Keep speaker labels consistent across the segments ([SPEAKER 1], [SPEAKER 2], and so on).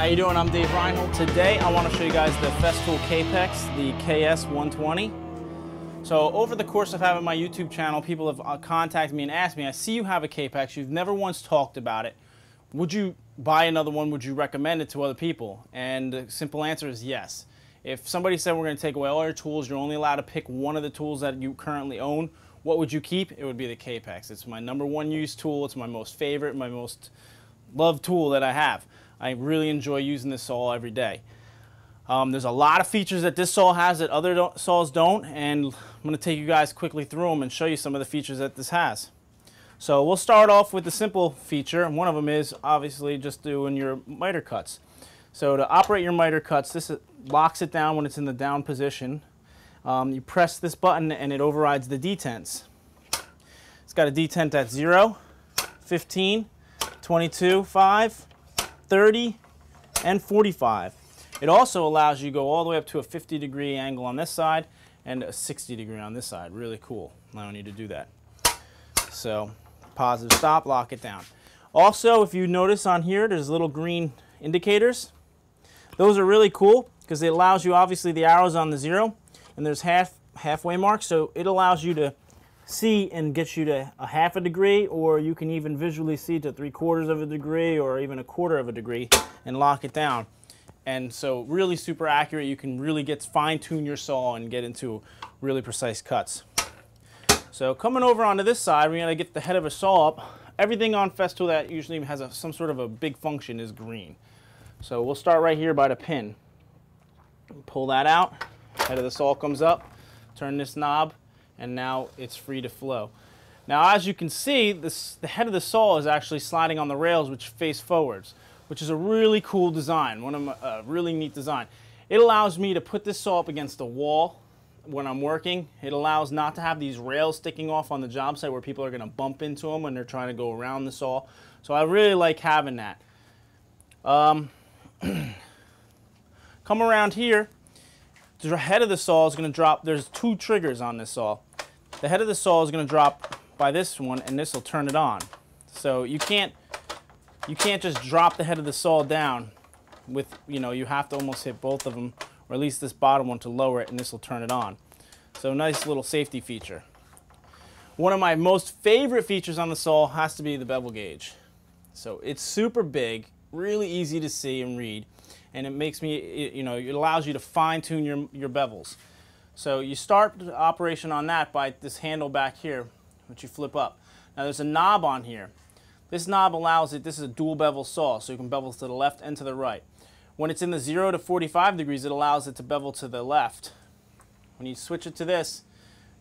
[SPEAKER 1] How you doing? I'm Dave Reinhold. Today I want to show you guys the Festool Kapex, the KS120. So over the course of having my YouTube channel, people have contacted me and asked me, I see you have a Kapex, you've never once talked about it. Would you buy another one? Would you recommend it to other people? And the simple answer is yes. If somebody said we're going to take away all your tools, you're only allowed to pick one of the tools that you currently own, what would you keep? It would be the Kapex. It's my #1 used tool. It's my most favorite, my most loved tool that I have. I really enjoy using this saw every day. There's a lot of features that this saw has that other saws don't, and I'm going to take you guys quickly through them and show you some of the features that this has. So we'll start off with the simple feature, and one of them is obviously just doing your miter cuts. So to operate your miter cuts, this locks it down when it's in the down position. You press this button and it overrides the detents. It's got a detent at 0, 15, 22, 5, 30, and 45. It also allows you to go all the way up to a 50-degree angle on this side and a 60-degree on this side. Really cool, allowing you to do that. So positive stop, lock it down. Also, if you notice on here, there's little green indicators. Those are really cool because it allows you, obviously the arrow's on the 0 and there's halfway mark, so it allows you to see and get you to a 1/2 degree, or you can even visually see to 3/4 of a degree or even a 1/4 of a degree and lock it down. And so really super accurate. You can really fine-tune your saw and get into really precise cuts. So coming over onto this side, we're going to get the head of a saw up. Everything on Festool that usually has some sort of a big function is green. So we'll start right here by the pin. Pull that out, head of the saw comes up, turn this knob, and now it's free to flow. Now as you can see, the head of the saw is actually sliding on the rails which face forwards, which is a really cool design, really neat design. It allows me to put this saw up against the wall when I'm working. It allows not to have these rails sticking off on the job site where people are going to bump into them when they're trying to go around the saw. So I really like having that. Come around here, the head of the saw is going to drop. There's 2 triggers on this saw. The head of the saw is going to drop by this one, and this will turn it on. So you can't just drop the head of the saw down with, you have to almost hit both of them, or at least this bottom one to lower it, and this will turn it on. So nice little safety feature. One of my most favorite features on the saw has to be the bevel gauge. So it's super big, really easy to see and read, and it allows you to fine-tune your bevels. So you start the operation on that by this handle back here, which you flip up. Now there's a knob on here. This knob allows it, this is a dual bevel saw, so you can bevel to the left and to the right. When it's in the 0 to 45 degrees, it allows it to bevel to the left. When you switch it to this,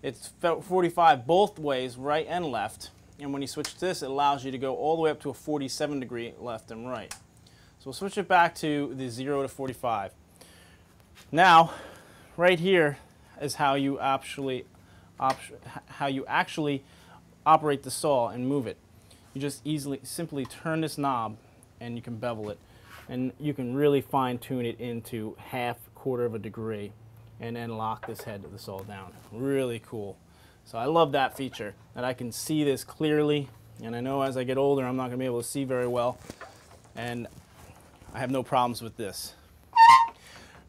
[SPEAKER 1] it's 45 both ways, right and left. And when you switch to this, it allows you to go all the way up to a 47 degree left and right. So we'll switch it back to the 0 to 45. Now, right here is how you actually operate the saw and move it. You just simply turn this knob and you can bevel it. And you can really fine tune it into 1/2 of a degree and then lock this head of the saw down. Really cool. So I love that feature, that I can see this clearly. And I know as I get older I'm not going to be able to see very well. And I have no problems with this.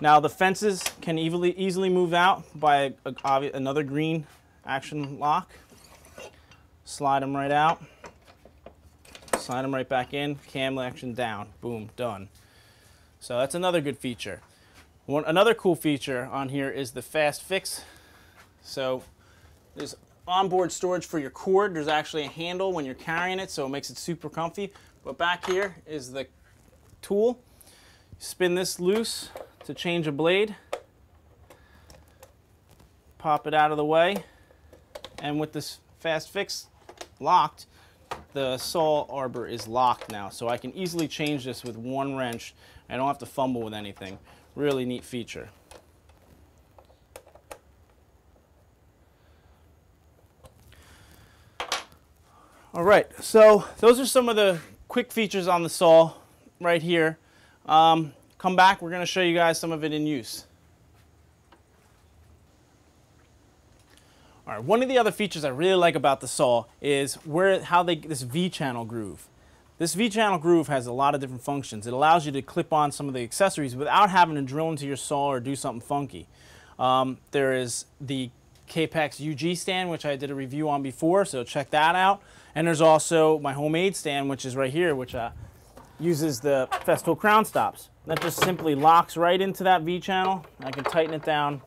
[SPEAKER 1] Now the fences can easily move out by another green action lock. Slide them right out. Slide them right back in, cam action down, boom, done. So that's another good feature. Another cool feature on here is the fast fix. So there's onboard storage for your cord. There's actually a handle when you're carrying it, so it makes it super comfy. But back here is the tool. Spin this loose to change a blade. Pop it out of the way. And with this fast fix locked, the saw arbor is locked now, so I can easily change this with one wrench. I don't have to fumble with anything. Really neat feature. All right, so those are some of the quick features on the saw right here. Come back, we're going to show you guys some of it in use. All right, one of the other features I really like about the saw is this V-channel groove. This V-channel groove has a lot of different functions. It allows you to clip on some of the accessories without having to drill into your saw or do something funky. There is the Kapex UG stand, which I did a review on before, so check that out. And there's also my homemade stand, which is right here, which uses the Festool crown stops. That just simply locks right into that V-channel. I can tighten it down,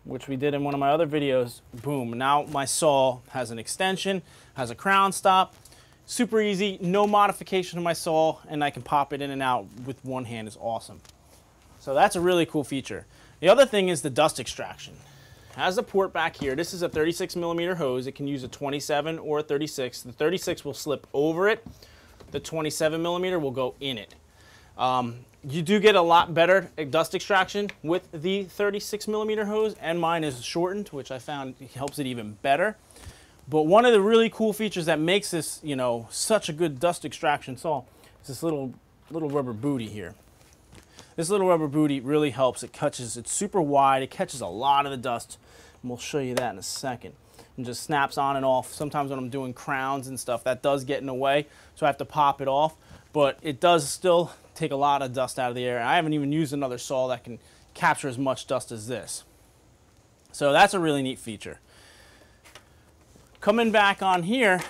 [SPEAKER 1] which we did in one of my other videos. Boom, now my saw has an extension, has a crown stop. Super easy, no modification to my saw, and I can pop it in and out with one hand. Is awesome. So that's a really cool feature. The other thing is the dust extraction. It has a port back here. This is a 36mm hose. It can use a 27 or a 36. The 36 will slip over it. The 27mm will go in it. You do get a lot better dust extraction with the 36mm hose, and mine is shortened, which I found helps it even better. But one of the really cool features that makes this, you know, such a good dust extraction saw is this little rubber booty here. This little rubber booty really helps. It catches, it's super wide, it catches a lot of the dust, and we'll show you that in a second. And just snaps on and off. Sometimes when I'm doing crowns and stuff, that does get in the way, so I have to pop it off. But it does still take a lot of dust out of the air. I haven't even used another saw that can capture as much dust as this. So that's a really neat feature. Coming back on here,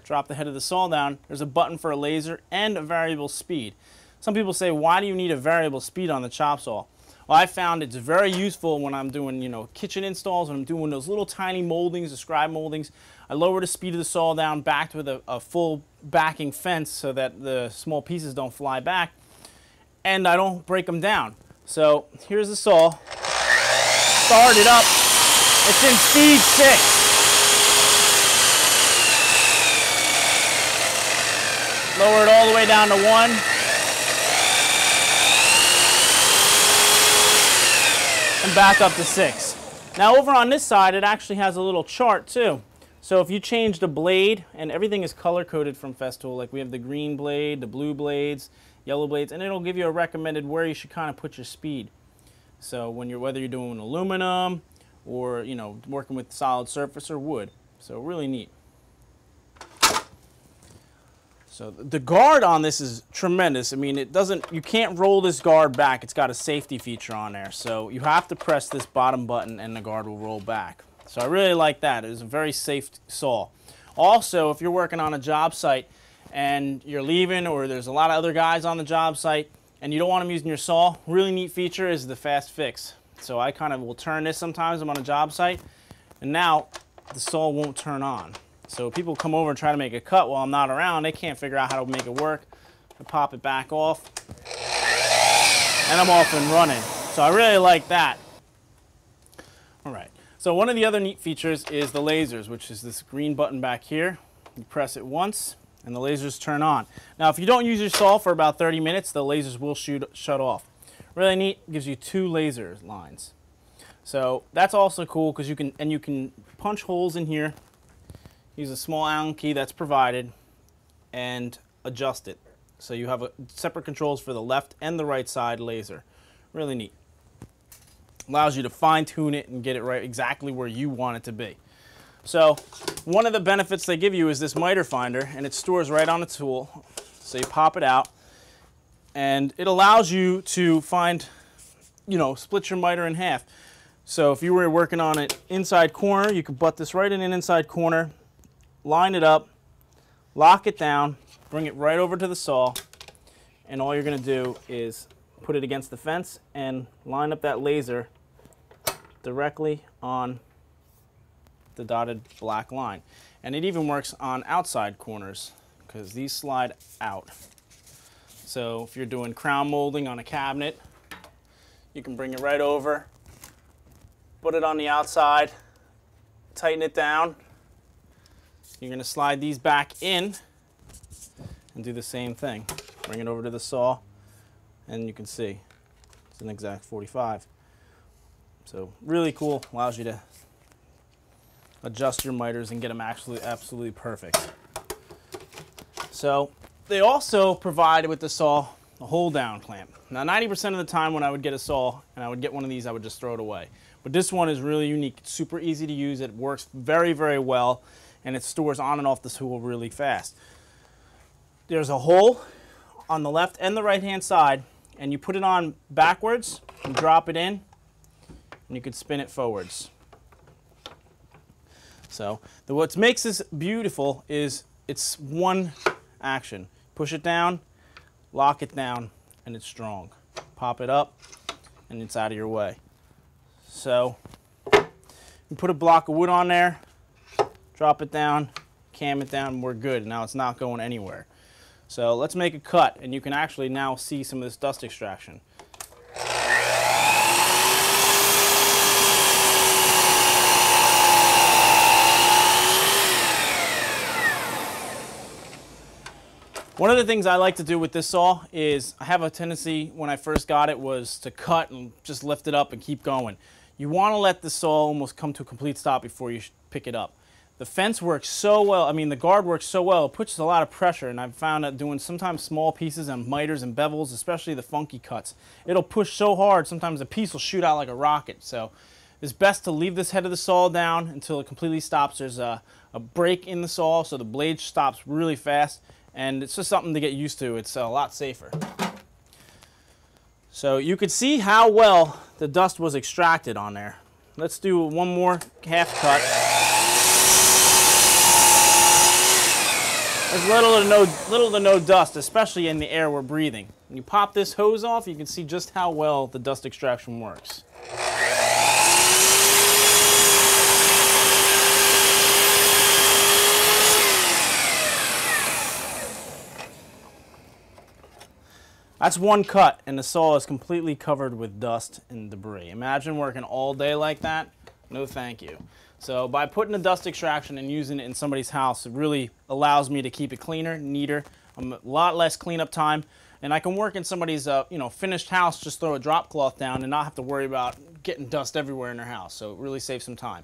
[SPEAKER 1] drop the head of the saw down, there's a button for a laser and a variable speed. Some people say, why do you need a variable speed on the chop saw? Well, I found it's very useful when I'm doing, you know, kitchen installs, when I'm doing those little tiny moldings, the scribe moldings. I lower the speed of the saw down, backed with a full backing fence so that the small pieces don't fly back, and I don't break them down. So here's the saw. Start it up. It's in speed 6. Lower it all the way down to 1. And back up to 6. Now over on this side, it actually has a little chart too. So if you change the blade, and everything is color coded from Festool, like we have the green blade, the blue blades, yellow blades, and it'll give you a recommended where you should kind of put your speed. So when whether you're doing aluminum or, you know, working with solid surface or wood. So really neat. So the guard on this is tremendous. I mean, you can't roll this guard back. It's got a safety feature on there. So you have to press this bottom button and the guard will roll back. So I really like that. It is a very safe saw. Also, if you're working on a job site and you're leaving, or there's a lot of other guys on the job site and you don't want them using your saw, really neat feature is the fast fix. So I kind of will turn this sometimes. I'm on a job site, and now the saw won't turn on. So people come over and try to make a cut while I'm not around. They can't figure out how to make it work. I pop it back off, and I'm off and running. So I really like that. All right. So one of the other neat features is the lasers, which is this green button back here. You press it once, and the lasers turn on. Now, if you don't use your saw for about 30 minutes, the lasers will shut off. Really neat. Gives you 2 laser lines. So that's also cool because you can punch holes in here. Use a small Allen key that's provided and adjust it. So you have separate controls for the left and the right side laser. Really neat. Allows you to fine tune it and get it right exactly where you want it to be. So one of the benefits they give you is this miter finder, and it stores right on the tool. So you pop it out and it allows you to find, you know, split your miter in half. So if you were working on an inside corner, you could butt this right in an inside corner, line it up, lock it down, bring it right over to the saw, and all you're going to do is put it against the fence and line up that laser directly on the dotted black line. And it even works on outside corners because these slide out. So if you're doing crown molding on a cabinet, you can bring it right over, put it on the outside, tighten it down. You're going to slide these back in and do the same thing. Bring it over to the saw, and you can see it's an exact 45. So really cool. Allows you to adjust your miters and get them absolutely perfect. So they also provide with the saw a hold down clamp. Now 90% of the time when I would get a saw and I would get one of these, I would just throw it away. But this one is really unique. It's super easy to use. It works very, very well, and it stores on and off the tool really fast. there's a hole on the left and the right hand side, and you put it on backwards and drop it in, and you can spin it forwards. So what makes this beautiful is it's one action. Push it down, lock it down, and it's strong. Pop it up, and it's out of your way. So you put a block of wood on there, drop it down, cam it down, and we're good. Now it's not going anywhere. So let's make a cut, and you can actually now see some of this dust extraction. One of the things I like to do with this saw is I have a tendency when I first got it was to cut and just lift it up and keep going. You want to let the saw almost come to a complete stop before you pick it up. The fence works so well, I mean the guard works so well, it puts a lot of pressure, and I've found that doing sometimes small pieces and miters and bevels, especially the funky cuts, it'll push so hard sometimes the piece will shoot out like a rocket. So it's best to leave this head of the saw down until it completely stops. There's a break in the saw so the blade stops really fast. And it's just something to get used to. It's a lot safer. So you could see how well the dust was extracted on there. Let's do one more half cut. There's little to no dust, especially in the air we're breathing. When you pop this hose off, you can see just how well the dust extraction works. That's one cut, and the saw is completely covered with dust and debris. Imagine working all day like that. No thank you. So by putting the dust extraction and using it in somebody's house, it really allows me to keep it cleaner, neater, a lot less cleanup time, and I can work in somebody's finished house, just throw a drop cloth down and not have to worry about getting dust everywhere in their house. So it really saves some time.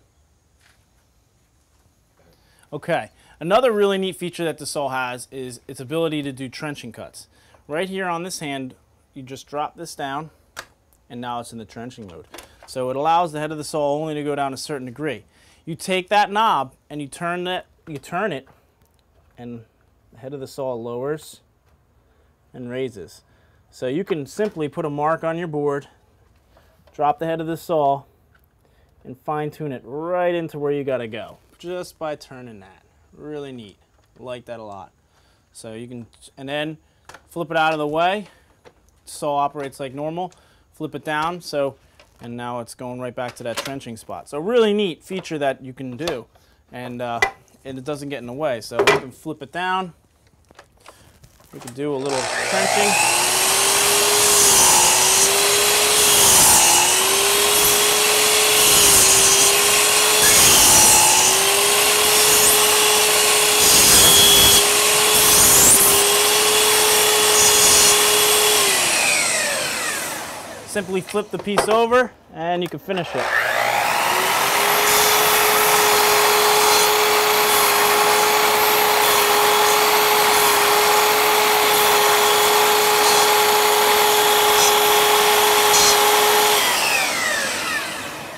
[SPEAKER 1] Okay, another really neat feature that the saw has is its ability to do trenching cuts. Right here on this hand, you just drop this down, and now it's in the trenching mode. So it allows the head of the saw only to go down a certain degree. You take that knob and you turn it, and the head of the saw lowers and raises. So you can simply put a mark on your board, drop the head of the saw, and fine tune it right into where you gotta go, just by turning that. Really neat. I like that a lot. So you can, and then flip it out of the way. Saw operates like normal. Flip it down, and now it's going right back to that trenching spot. So really neat feature that you can do, and it doesn't get in the way. So we can flip it down. We can do a little trenching. Simply flip the piece over and you can finish it.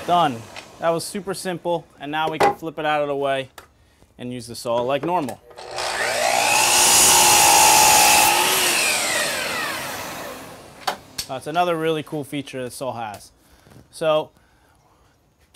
[SPEAKER 1] Done. That was super simple, and now we can flip it out of the way and use the saw like normal. That's another really cool feature that saw has. So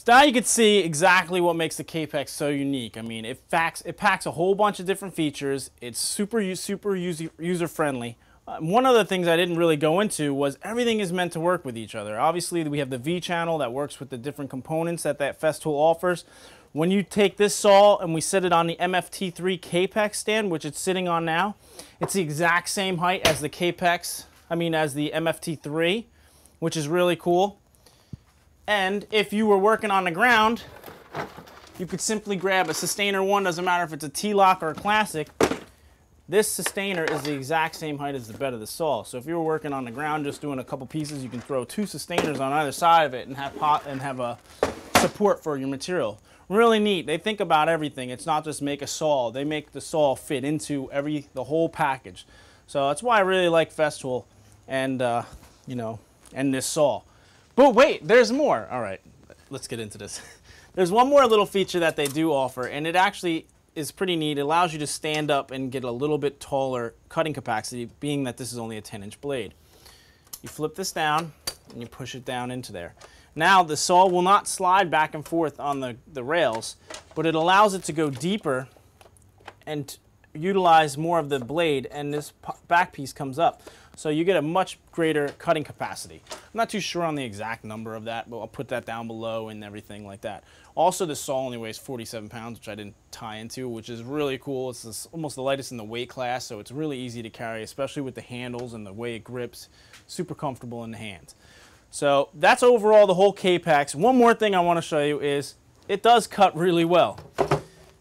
[SPEAKER 1] now you can see exactly what makes the Kapex so unique. I mean, it packs a whole bunch of different features. It's super user-friendly. One of the things I didn't really go into was everything is meant to work with each other. Obviously, we have the V channel that works with the different components that Festool offers. When you take this saw and we set it on the MFT3 Kapex stand, which it's sitting on now, it's the exact same height as the Kapex. As the MFT3, which is really cool. And if you were working on the ground, you could simply grab a Sustainer 1, doesn't matter if it's a T-lock or a Classic. This Sustainer is the exact same height as the bed of the saw. So if you were working on the ground, just doing a couple pieces, you can throw two Sustainers on either side of it and have a support for your material. Really neat. They think about everything. It's not just make a saw. They make the saw fit into the whole package. So that's why I really like Festool. And and this saw. But wait, there's more. All right, let's get into this. There's one more little feature that they do offer, and it actually is pretty neat. It allows you to stand up and get a little bit taller cutting capacity, being that this is only a 10-inch blade. You flip this down and you push it down into there. Now the saw will not slide back and forth on the rails, but it allows it to go deeper and utilize more of the blade, and this back piece comes up. So you get a much greater cutting capacity. I'm not too sure on the exact number of that, but I'll put that down below and everything like that. Also, the saw only weighs 47 pounds, which I didn't tie into, which is really cool. It's almost the lightest in the weight class, so it's really easy to carry, especially with the handles and the way it grips. Super comfortable in the hands. So that's overall the whole Kapex. One more thing I want to show you is it does cut really well.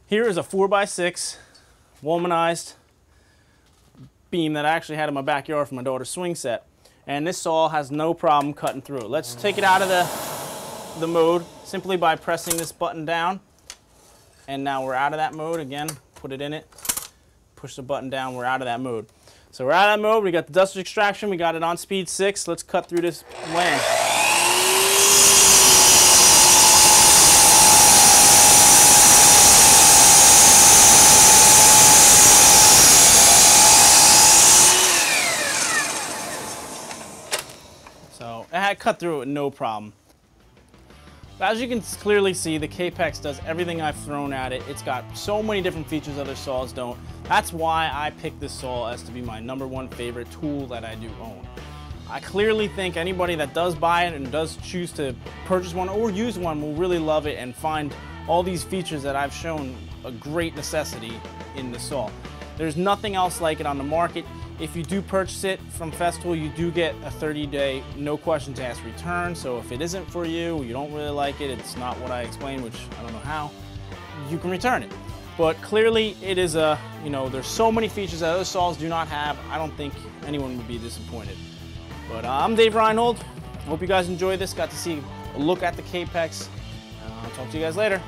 [SPEAKER 1] Here is a 4x6 womanized beam that I actually had in my backyard for my daughter's swing set, and this saw has no problem cutting through it. Let's take it out of the mode simply by pressing this button down, and now we're out of that mode. Again, put it in it, push the button down, we're out of that mode. So we're out of that mode, we got the dust extraction, we got it on speed 6. Let's cut through this land. So it had cut through it with no problem. As you can clearly see, the Kapex does everything I've thrown at it. It's got so many different features other saws don't. That's why I picked this saw as to be my #1 favorite tool that I do own. I clearly think anybody that does buy it and does choose to purchase one or use one will really love it and find all these features that I've shown a great necessity in the saw. There's nothing else like it on the market. If you do purchase it from Festool, you do get a 30-day no questions asked return. So if it isn't for you, you don't really like it, it's not what I explained, which I don't know how, you can return it. But clearly it is a, there's so many features that other saws do not have. I don't think anyone would be disappointed. But I'm Dave Reinhold. Hope you guys enjoyed this, got to see a look at the Kapex. I'll talk to you guys later.